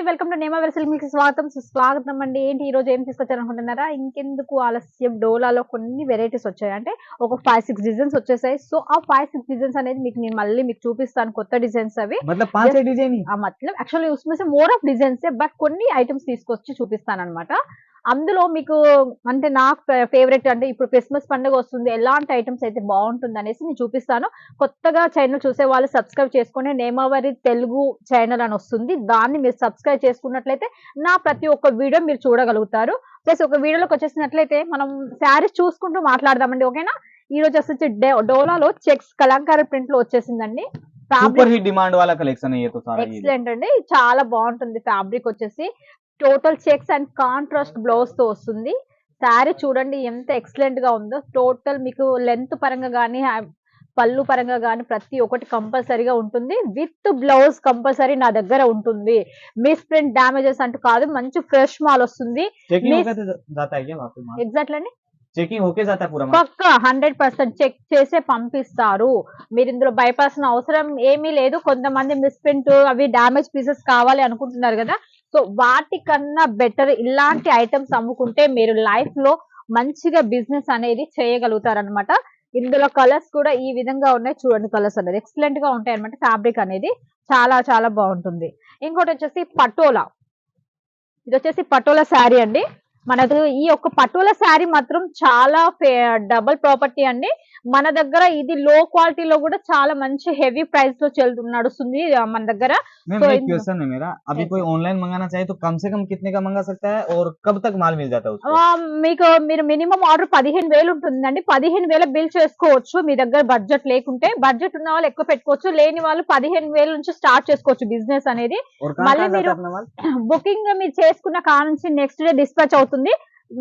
అండి, welcome to నేమా well silk స్వాగతం సుస్వాగతం అండి. ఏంటి ఈ రోజు ఏం తీసుకొచ్చారనుకుంటున్నారా? ఇంకెందుకు ఆలస్యం, డోలాలో కొన్ని వెరైటీస్ వచ్చాయి. అంటే ఒక 5-6 డిజైన్స్ వచ్చేసాయి. సో ఆ 5-6 డిజైన్స్ అనేది నేను మళ్ళీ మీకు చూపిస్తాను. కొత్త డిజైన్స్ అవి मतलब 5-6 डिजाइन ही मतलब యాక్చువల్లీ उसमें से మోర్ ఆఫ్ డిజైన్స్ బట్ కొన్ని ఐటమ్స్ తీసుకొచ్చి చూపిస్తాను అనమాట. అందులో మీకు అంటే నాకు ఫేవరెట్ అంటే ఇప్పుడు క్రిస్మస్ పండుగ వస్తుంది, ఎలాంటి ఐటమ్స్ అయితే బాగుంటుంది అనేసి నేను చూపిస్తాను. కొత్తగా ఛానల్ చూసే వాళ్ళు సబ్స్క్రైబ్ చేసుకుని నేమావరి తెలుగు ఛానల్ అని వస్తుంది, దాన్ని మీరు సబ్స్క్రైబ్ చేసుకున్నట్లయితే నా ప్రతి ఒక్క వీడియో మీరు చూడగలుగుతారు. ప్లస్ ఒక వీడియోలోకి వచ్చేసినట్లయితే మనం శారీస్ చూసుకుంటూ మాట్లాడదామండి, ఓకేనా? ఈ రోజు వచ్చేసి డోలాలో చెక్స్ కలంకారీ ప్రింట్ లో వచ్చేసిందండి. सुपर हिट डिमांड वाला कलेक्शन है ये तो सारा। ఎక్సలెంట్ అండి, చాలా బాగుంటుంది. ఫ్యాబ్రిక్ వచ్చేసి total checks and contrast blouse తో వస్తుంది. శారీ చూడండి ఎంత ఎక్సలెంట్ గా ఉందో. టోటల్ మీకు లెంత్ పరంగా గానీ పళ్ళు పరంగా గానీ ప్రతి ఒక్కటి కంపల్సరీగా ఉంటుంది. విత్ బ్లౌజ్ కంపల్సరీ నా దగ్గర ఉంటుంది. మిస్ ప్రింట్ డామేజెస్ అంటూ కాదు, మంచి ఫ్రెష్ మాల్ వస్తుంది. ఎగ్జాక్ట్ అండి, చెకింగ్ ఓకే జాతా పూరా పక్కా 100% చెక్ చేసే పంపిస్తారు. మీరు ఇందులో భయపడాల్సిన అవసరం ఏమీ లేదు. కొంతమంది మిస్ప్రింట్ అవి డామేజ్ పీసెస్ కావాలి అనుకుంటున్నారు కదా, సో వాటికన్నా బెటర్ ఇలాంటి ఐటమ్స్ అమ్ముకుంటే మీరు లైఫ్ లో మంచిగా బిజినెస్ అనేది చేయగలుగుతారు అనమాట. ఇందులో కలర్స్ కూడా ఈ విధంగా ఉన్నాయి చూడండి. కలర్స్ అనేది ఎక్సలెంట్ గా ఉంటాయి అనమాట. ఫ్యాబ్రిక్ అనేది చాలా చాలా బాగుంటుంది. ఇంకోటి వచ్చేసి పటోలా. ఇది వచ్చేసి పటోలా శారీ అండి. మనకు ఈ యొక్క పటోలా శారీ మాత్రం చాలా డబుల్ ప్రాపర్టీ అండి. మన దగ్గర ఇది లో క్వాలిటీలో కూడా చాలా మంచి హెవీ ప్రైస్ లో నడుస్తుంది మన దగ్గర. एक क्वेश्चन है मेरा, अभी कोई ऑनलाइन मंगाना चाहे तो कम से कम कितने का मंगा सकता है और कब तक माल मिल जाता है उसको? మీకు మీరు మినిమం ఆర్డర్ 15,000 ఉంటుందండి. 15,000 బిల్ చేసుకోవచ్చు. మీ దగ్గర బడ్జెట్ లేకుంటే, బడ్జెట్ ఉన్న వాళ్ళు ఎక్కువ పెట్టుకోవచ్చు, లేని వాళ్ళు 15,000 నుంచి స్టార్ట్ చేసుకోవచ్చు బిజినెస్ అనేది. మళ్ళీ మీరు బుకింగ్ మీరు చేసుకున్న కాడ నుంచి నెక్స్ట్ డే డిస్పాచ్ అవుతుంది.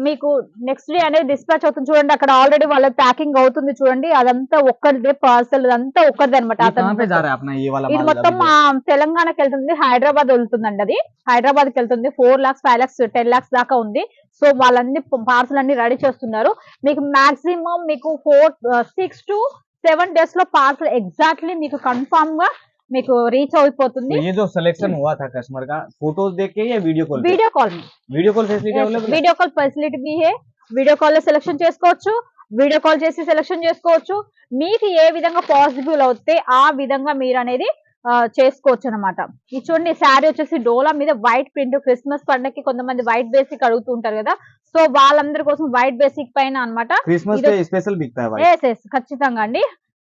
మీకు నెక్స్ట్ డే అనేది డిస్పాచ్ అవుతుంది. చూడండి అక్కడ ఆల్రెడీ వాళ్ళ ప్యాకింగ్ అవుతుంది చూడండి. అదంతా ఒక్కరిదే పార్సల్, అదంతా ఒక్కరిదే అనమాట. ఇది మొత్తం తెలంగాణకి వెళ్తుంది, హైదరాబాద్ వెళ్తుందండి. అది హైదరాబాద్ కి వెళ్తుంది. 4 lakhs 5 lakhs 10 lakhs దాకా ఉంది. సో వాళ్ళన్ని పార్సల్ అన్ని రెడీ చేస్తున్నారు. మీకు మాక్సిమం మీకు 6 to 7 days లో పార్సల్ ఎగ్జాక్ట్లీ మీకు కన్ఫర్మ్ గా మీకు రీచ్ అయిపోతుంది. ये जो सिलेक्शन हुआ था कस्टमर का, फोटोज देख के या वीडियो कॉल? वीडियो कॉल में वीडियो कॉल फैसिलिटी अवेलेबल है? वीडियो कॉल फैसिलिटी भी है. వీడియో కాల్ లో సెలెక్షన్ చేసుకోవచ్చు, వీడియో కాల్ చేసి సెలెక్షన్ చేసుకోవచ్చు. మీకు ఏ విధంగా పాసిబుల్ అవుతే ఆ విధంగా మీరు అనేది చేసుకోవచ్చు అనమాట. ఇది చూడండి, శారీ వచ్చేసి డోలా మీద వైట్ ప్రింట్. క్రిస్మస్ పండుగకి కొంతమంది వైట్ బేసిక్ అడుగుతూ ఉంటారు కదా, సో వాళ్ళందరి కోసం వైట్ బేసిక్ పైన అనమాట. ఖచ్చితంగా అండి.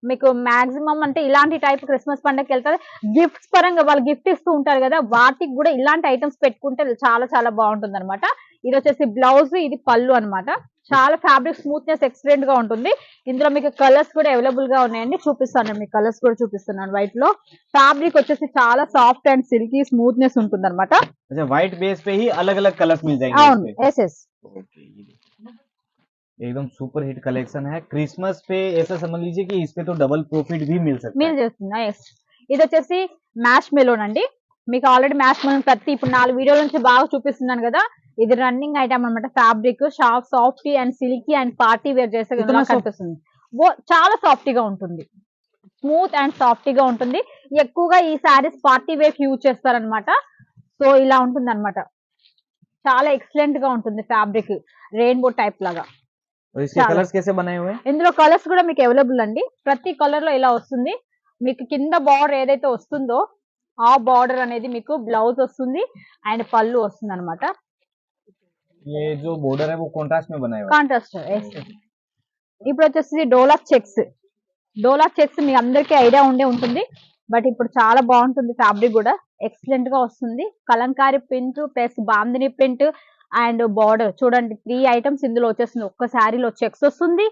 మీకు మాక్సిమం అంటే ఇలాంటి టైప్ క్రిస్మస్ పండుగకి వెళ్తారు, గిఫ్ట్స్ పరంగా వాళ్ళు గిఫ్ట్ ఇస్తూ ఉంటారు కదా, వాటికి కూడా ఇలాంటి ఐటమ్స్ పెట్టుకుంటే చాలా చాలా బాగుంటుంది అనమాట. ఇది వచ్చేసి బ్లౌజ్, ఇది పళ్ళు అనమాట. చాలా ఫ్యాబ్రిక్ స్మూత్నెస్ ఎక్సలెంట్ గా ఉంటుంది. ఇందులో మీకు కలర్స్ కూడా అవైలబుల్ గా ఉన్నాయండి, చూపిస్తాను. మీకు కలర్స్ కూడా చూపిస్తున్నాను. వైట్ లో ఫ్యాబ్రిక్ వచ్చేసి చాలా సాఫ్ట్ అండ్ సిల్కీ స్మూత్నెస్ ఉంటుంది అనమాట. వైట్ బేస్ पे ही अलग अलग कलर्स मिल जाएंगे. అవును, ఎస్ ఎస్. एकदम सुपर हिट कलेक्शन है. क्रिसमस पे ऐसा समझ लीजिए कि इस पे तो डबल प्रॉफिट भी मिल सकता है. మిల్ చేస్తుంది. ఇది వచ్చేసి మ్యాష్ మెలోన్ అండి. మీకు ఆల్రెడీ మ్యాష్ మెలోన్ ప్రతి ఇప్పుడు 4 వీడియోల నుంచి బాగా చూపిస్తున్నాను కదా, ఇది రన్నింగ్ ఐటమ్ అనమాట. Fabric softy and silky and party wear చేస్తే కనిపిస్తుంది. చాలా సాఫ్టీగా ఉంటుంది, స్మూత్ అండ్ సాఫ్టీగా ఉంటుంది. ఎక్కువగా ఈ శారీస్ పార్టీ వేర్ యూజ్ చేస్తారనమాట. సో ఇలా ఉంటుంది అనమాట. చాలా ఎక్సలెంట్ గా ఉంటుంది. ఫ్యాబ్రిక్ రెయిన్బో టైప్ లాగా. ఇందులో కలర్స్ కూడా మీకు అవైలబుల్ అండి. ప్రతి కలర్ లో ఇలా వస్తుంది. మీకు కింద బార్డర్ ఏదైతే వస్తుందో ఆ బార్డర్ అనేది మీకు బ్లౌజ్ వస్తుంది అండ్ పళ్ళు వస్తుంది అనమాట. కాంట్రాస్ట్. ఇప్పుడు వచ్చేసి డోలా చెక్స్. డోలా చెక్స్ మీ అందరికీ ఐడియా ఉండే ఉంటుంది, బట్ ఇప్పుడు చాలా బాగుంటుంది. ఫ్యాబ్రిక్ కూడా ఎక్సలెంట్ గా వస్తుంది. Kalamkari print plus bandhani print and border చూడండి. 3 ఐటమ్స్ ఇందులో వచ్చేస్తుంది. ఒక్క శారీలో చెక్స్ వస్తుంది,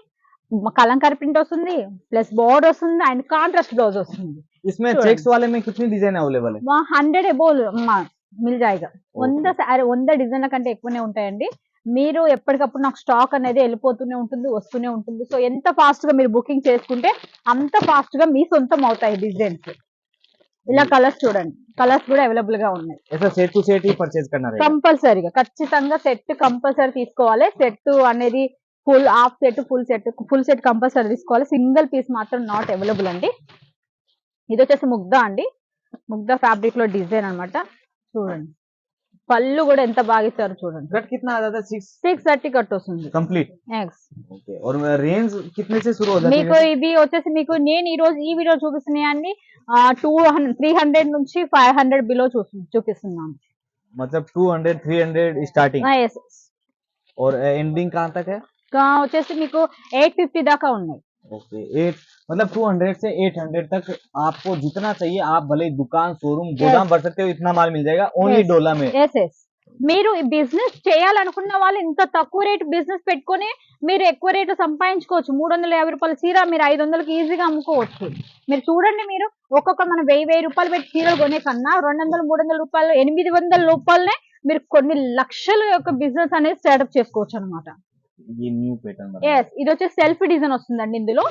కలంకారీ ప్రింట్ వస్తుంది, ప్లస్ బార్డర్ వస్తుంది అండ్ కాంట్రాస్ట్ బ్లౌజ్ వస్తుంది. इसमें चेक्स वाले में कितनी डिजाइन अवेलेबल है? 100 अबोव మిల్ జాయిగా. 100 డిజైన్ల కంటే ఎక్కువనే ఉంటాయండి. మీరు ఎప్పటికప్పుడు నాకు స్టాక్ అనేది వెళ్ళిపోతూనే ఉంటుంది, వస్తూనే ఉంటుంది. సో ఎంత ఫాస్ట్ గా మీరు బుకింగ్ చేసుకుంటే అంత ఫాస్ట్ గా మీ సొంతం అవుతాయి డిజైన్స్. ఇలా కలర్స్ చూడండి, కలర్స్ కూడా అవైలబుల్ గా ఉన్నాయి. కంపల్సరీగా ఖచ్చితంగా సెట్ కంపల్సరీ తీసుకోవాలి. సెట్ అనేది full half set, full set compulsory తీసుకోవాలి. సింగిల్ పీస్ మాత్రం నాట్ అవైలబుల్ అండి. ఇది వచ్చేసి ముగ్ధ అండి. ముగ్ధ ఫ్యాబ్రిక్ లో డిజైన్ అనమాట. చూడండి, పళ్ళు కూడా ఎంత బాగా ఇచ్చారు చూడండి. कट कितना आ जाता है? 630 కట్ వస్తుంది. कंप्लीट। Yes. ओके, और रेंज कितने से शुरू हो जाती మీకు है? ఇవి వచ్చేసి మీకు నేను ఈ రోజు ఈ వీడియో చూపిస్తున్నాయండి 300 నుంచి 500 బిలో చూపిస్తున్నాను. मतलब 200 300 स्टार्टिंग, Yes. और एंडिंग कहाँ तक है? వచ్చేసి మీకు 850 దాకా ఉన్నాయి. ओके, 8 मतलब 200 से 800 तक आपको जितना चाहिए आप भले ही दुकान शोरूम गोदाम भर सकते हो, इतना माल मिल जाएगा ओनली Yes. डोला में। ఎస్ ఎస్ మీరు ఈ బిజినెస్ చేయాలనుకున్న వాళ్ళు ఇంత తక్కువ రేటు బిజినెస్ పెట్టుకొని మీరు ఎక్కువ రేటు సంపాదించుకోవచ్చు. 350 రూపాయల చీర మీరు 500కి ఈజీగా అమ్ముకోవచ్చు. మీరు చూడండి, మీరు ఒక్కొక్క మనం 1000 రూపాయలు పెట్టి చీరలు కొనే కన్నా 200 300 రూపాయలు 800 రూపాయలనే మీరు కొన్ని లక్షల యొక్క బిజినెస్ అనేది స్టార్ట్అప్ చేసుకోవచ్చు అనమాట. ये न्यू पैटर्न ఎస్, ఇది వచ్చేసి సెల్ఫ్ డిజైన్ వస్తుందండి. ఇందులో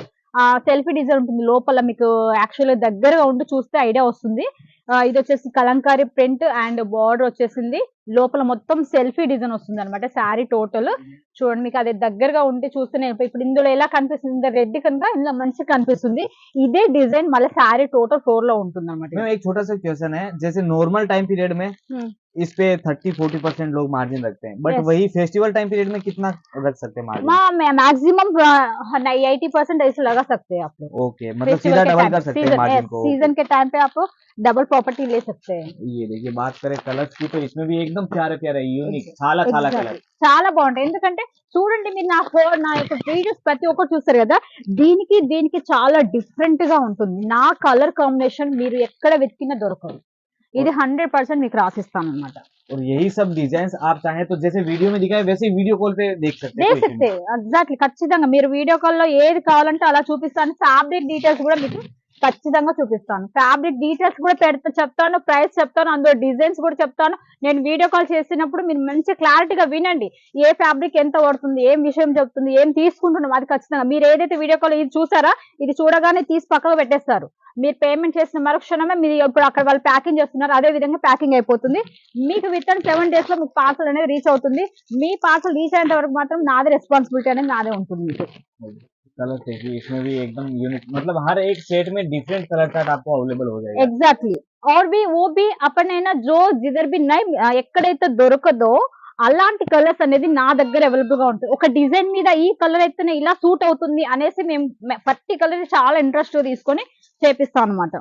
సెల్ఫ్ డిజైన్ ఉంటుంది లోపల. మీకు యాక్చువల్గా దగ్గరగా ఉండి చూస్తే ఐడియా వస్తుంది. ఇది వచ్చేసి కలంకారీ ప్రింట్ అండ్ బార్డర్ వచ్చేసింది. లోపల మొత్తం సెల్ఫీ డిజైన్ వస్తుంది అనమాట. శారీ టోటల్ చూడండి, మీకు అది దగ్గరగా ఉంటే చూస్తేనే ఇప్పుడు ఇందులో ఎలా కనిపిస్తుంది, రెడ్ కనుక ఇందులో మంచిగా కనిపిస్తుంది. ఇదే డిజైన్ మళ్ళీ శారీ టోటల్ ఫ్లోర్ లో ఉంటుంది అనమాట. मैम एक छोटा सा क्वेश्चन है, जैसे नॉर्मल टाइम पीरियड में इस पे 30-40% लोग मार्जिन रखते हैं, बट Yes. वही फेस्टिवल टाइम पीरियड में कितना रख सकते हैं मार्जिन? मैक्सिमम 80% ऐसे लगा सकते हैं आप लोग. ओके, मतलब सीधा डबल कर सकते हैं मार्जिन को। सीजन के टाइम पे आप डबल प्रॉपर्टी ले सकते हैं. ये देखिए, बात करें कलर्स की तो इसमें भी एकदम प्यारे प्यारे यूनिक చాలా చాలా కలర్ చాలా బాగుంటాయి. ఎందుకంటే చూడండి, మీరు నా యొక్క వీడియోస్ ప్రతి ఒక్కరు చూస్తారు కదా, దీనికి చాలా డిఫరెంట్ గా ఉంటుంది. నా కలర్ కాంబినేషన్ మీరు ఎక్కడ వెతికినా దొరకదు. ఇది 100% మీకు రాసిస్తాను అనమాట. और यही सब डिजाइन्स आप चाहें तो जैसे वीडियो में दिखाए वैसे ही वीडियो कॉल पे देख सकते हैं। कोई issue ఎగ్జాక్ట్లీ, ఖచ్చితంగా మీరు వీడియో కాల్ లో ఏది కావాలంటే అలా చూపిస్తాను. ఫ్యాబ్రిక్ డీటెయిల్స్ కూడా మీకు ఖచ్చితంగా చూపిస్తాను. ఫ్యాబ్రిక్ డీటెయిల్స్ కూడా చెప్తాను, ప్రైస్ చెప్తాను, అందులో డిజైన్స్ కూడా చెప్తాను. నేను వీడియో కాల్ చేసినప్పుడు మీరు మంచి క్లారిటీగా వినండి. ఏ ఫ్యాబ్రిక్ ఎంత పడుతుంది, ఏం విషయం చెప్తుంది, ఏం తీసుకుంటున్నాం, అది ఖచ్చితంగా మీరు ఏదైతే వీడియో కాల్ ఇది చూసారా, ఇది చూడగానే తీసి పక్కకు పెట్టేస్తారు. మీరు పేమెంట్ చేసిన మరుక్షణమే మీరు ఇప్పుడు అక్కడ వాళ్ళు ప్యాకింగ్ చేస్తున్నారు, అదే విధంగా ప్యాకింగ్ అయిపోతుంది. మీకు విత్ ఇన్ 7 days లో మీకు పార్సల్ అనేది రీచ్ అవుతుంది. మీ పార్సల్ రీచ్ అయ్యేంత వరకు మాత్రం నాదే రెస్పాన్సిబిలిటీ అనేది నాదే ఉంటుంది మీకు. कलर देखिए, इसमें भी एकदम यूनिक, मतलब हर एक सेट में डिफरेंट कलर चार्ट आपको अवेलेबल हो जाएगा। ఎగ్జాక్ట్లీ, और भी वो भी अपनैना जो जिधर भी नहीं ఎక్కడైతే దొరకదో అలాంటి కలర్స్ అనేది నా దగ్గర అవైలబుల్ గా ఉంటుంది. ఒక డిజైన్ మీద ఈ కలర్ అయితేనే ఇలా సూట్ అవుతుంది అనేసి మేము ప్రతి కలర్ చాలా ఇంట్రెస్ట్ తీసుకొని చేపిస్తాం అనమాట.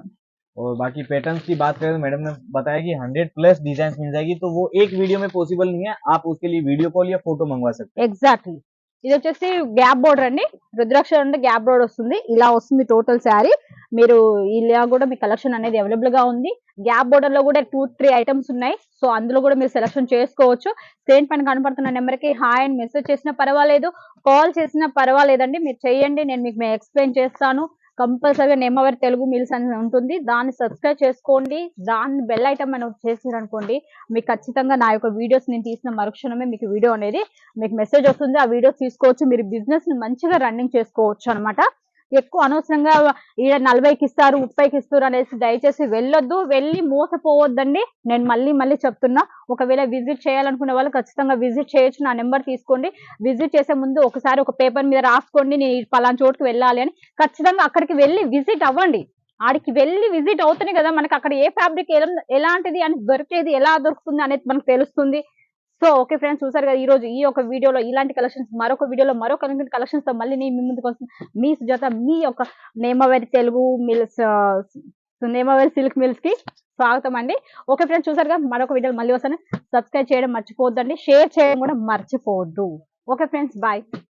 और बाकी पैटर्न्स की बात करें तो मैडम ने बताया कि 100+ डिजाइन मिल जाएगी, तो वो एक वीडियो में पॉसिबल नहीं है, आप उसके लिए वीडियो कॉल या फोटो मंगवा सकते हैं। ఎగ్జాక్ట్లీ, ఇది వచ్చేసి గ్యాప్ బోర్డర్ అండి. రుద్రాక్ష అంటే గ్యాప్ బోర్డర్ వస్తుంది. ఇలా వస్తుంది టోటల్ శారీ. మీరు ఇలా కూడా మీ కలెక్షన్ అనేది అవైలబుల్ గా ఉంది. గ్యాప్ బోర్డర్ లో కూడా 2-3 ఐటమ్స్ ఉన్నాయి. సో అందులో కూడా మీరు సెలెక్షన్ చేసుకోవచ్చు. స్క్రీన్ పైన కనపడుతున్న నెంబర్ కి హాయ్ అని మెసేజ్ చేసినా పర్వాలేదు, కాల్ చేసినా పర్వాలేదండి. మీరు చేయండి, నేను మీకు ఎక్స్ప్లెయిన్ చేస్తాను. కంపల్సరీగా నేమవర్ తెలుగు మిల్స్ అని ఉంటుంది, దాన్ని సబ్స్క్రైబ్ చేసుకోండి. దాన్ని బెల్ ఐటమ్ అని చేసారనుకోండి, మీకు ఖచ్చితంగా నా యొక్క వీడియోస్ నేను తీసిన మరుక్షణమే మీకు వీడియో అనేది మీకు మెసేజ్ వస్తుంది. ఆ వీడియోస్ తీసుకోవచ్చు, మీరు బిజినెస్ ని మంచిగా రన్నింగ్ చేసుకోవచ్చు అనమాట. ఎక్కువ అనవసరంగా 40కి ఇస్తారు 30కి ఇస్తారు అనేసి దయచేసి వెళ్ళొద్దు, వెళ్ళి మోసపోవద్దండి. నేను మళ్ళీ చెప్తున్నా, ఒకవేళ విజిట్ చేయాలనుకునే వాళ్ళు ఖచ్చితంగా విజిట్ చేయొచ్చు. నా నెంబర్ తీసుకోండి. విజిట్ చేసే ముందు ఒకసారి ఒక పేపర్ మీద రాసుకోండి, నేను పలానా చోటుకి వెళ్ళాలి అని. ఖచ్చితంగా అక్కడికి వెళ్ళి విజిట్ అవ్వండి. ఆడికి వెళ్ళి విజిట్ అవుతేనే కదా మనకి అక్కడ ఏ ఫ్యాబ్రిక్ ఎలాంటిది అని దొరికేది, ఎలా దొరుకుతుంది అనేది మనకు తెలుస్తుంది. సో ఓకే ఫ్రెండ్స్, చూసారు కదా ఈ రోజు ఈ ఒక వీడియోలో ఇలాంటి కలెక్షన్స్, మరొక వీడియోలో మరొక కలెక్షన్స్ తో మళ్ళీ మీ ముందుకు వస్తుంది మీ సుజాత, మీ యొక్క నేమవరి తెలుగు మిల్స్, నేమవరి సిల్క్ మిల్స్ కి స్వాగతం అండి. ఓకే ఫ్రెండ్స్, చూసారు కదా మరొక వీడియోలో మళ్ళీ వస్తాను. సబ్స్క్రైబ్ చేయడం మర్చిపోవద్దండి, షేర్ చేయడం కూడా మర్చిపోవద్దు. Okay friends, bye.